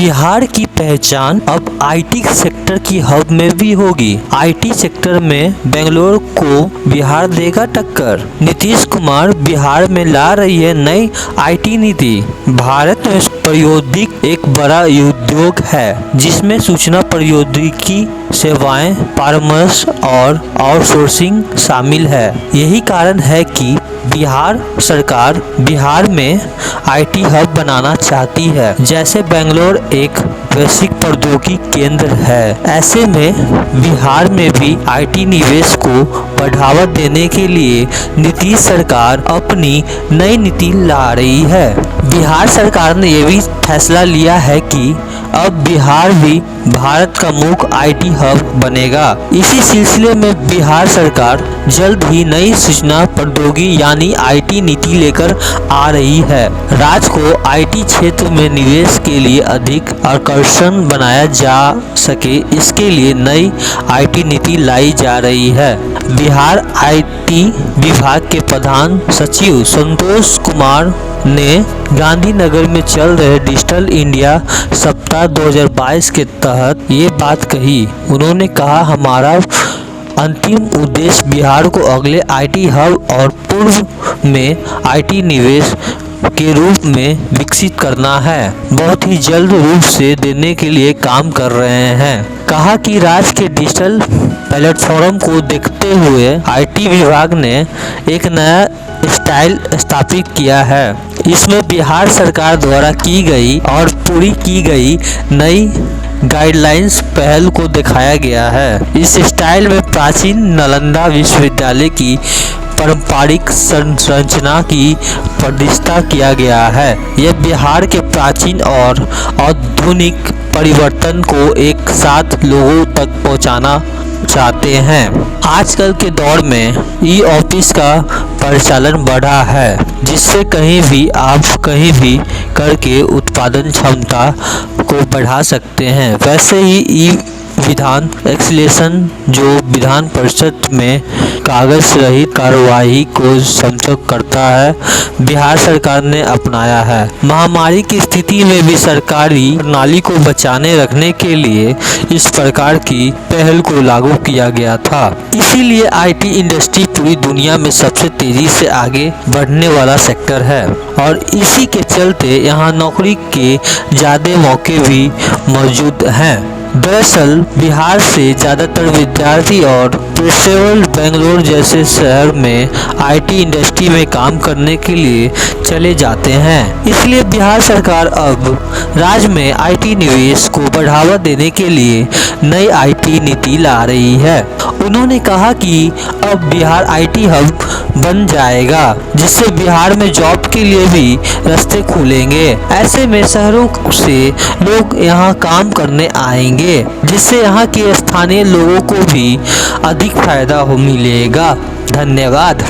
बिहार की पहचान अब आईटी सेक्टर की हब में भी होगी। आईटी सेक्टर में बेंगलोर को बिहार देगा टक्कर। नीतीश कुमार बिहार में ला रही है नई आईटी नीति। भारत में प्रौद्योगिकी एक बड़ा उद्योग है जिसमें सूचना प्रौद्योगिकी सेवाएं, परामर्श और आउटसोर्सिंग शामिल है। यही कारण है कि बिहार सरकार बिहार में आईटी हब बनाना चाहती है। जैसे बेंगलोर एक वैश्विक प्रौद्योगिकी केंद्र है, ऐसे में बिहार में भी आईटी निवेश को बढ़ावा देने के लिए नीतीश सरकार अपनी नई नीति ला रही है। बिहार सरकार ने यह भी फैसला लिया है कि अब बिहार भी भारत का मुख्य आईटी हब बनेगा। इसी सिलसिले में बिहार सरकार जल्द ही नई सूचना प्रौद्योगिकी यानी आईटी नीति लेकर आ रही है। राज्य को आईटी क्षेत्र में निवेश के लिए अधिक आकर्षण बनाया जा सके, इसके लिए नई आईटी नीति लाई जा रही है। बिहार आईटी विभाग के प्रधान सचिव संतोष कुमार ने गांधीनगर में चल रहे डिजिटल इंडिया सप्ताह 2022 के तहत ये बात कही। उन्होंने कहा, हमारा अंतिम उद्देश्य बिहार को अगले आईटी हब और पूर्व में आईटी निवेश के रूप में विकसित करना है। बहुत ही जल्द रूप से देने के लिए काम कर रहे हैं। कहा कि राज्य के डिजिटल प्लेटफॉर्म को देखते हुए आईटी विभाग ने एक नया स्टाइल स्थापित किया है। इसमें बिहार सरकार द्वारा की गई और पूरी की गई नई गाइडलाइंस पहल को दिखाया गया है। इस स्टाइल में प्राचीन नालंदा विश्वविद्यालय की पारंपरिक संरचना की प्रतिष्ठा किया गया है। यह बिहार के प्राचीन और आधुनिक परिवर्तन को एक साथ लोगों तक पहुंचाना चाहते हैं। आजकल के दौर में ई ऑफिस का परिचालन बढ़ा है, जिससे कहीं भी आप कहीं भी करके उत्पादन क्षमता को बढ़ा सकते हैं। वैसे ही ई विधान एक्सीलेशन जो विधान परिषद में कागज रहित कार्यवाही को सक्षम करता है, बिहार सरकार ने अपनाया है। महामारी की स्थिति में भी सरकारी प्रणाली को बचाने रखने के लिए इस प्रकार की पहल को लागू किया गया था। इसीलिए आईटी इंडस्ट्री पूरी दुनिया में सबसे तेजी से आगे बढ़ने वाला सेक्टर है और इसी के चलते यहाँ नौकरी के ज़्यादा मौके भी मौजूद हैं। दरअसल बिहार से ज़्यादातर विद्यार्थी और पेशेवर बेंगलोर जैसे शहर में आईटी इंडस्ट्री में काम करने के लिए चले जाते हैं। इसलिए बिहार सरकार अब राज्य में आईटी निवेश को बढ़ावा देने के लिए नई आईटी नीति ला रही है। उन्होंने कहा कि अब बिहार आईटी हब बन जाएगा, जिससे बिहार में जॉब के लिए भी रास्ते खुलेंगे। ऐसे में शहरों से लोग यहाँ काम करने आएंगे, जिससे यहाँ के स्थानीय लोगों को भी अधिक फायदा मिलेगा। धन्यवाद।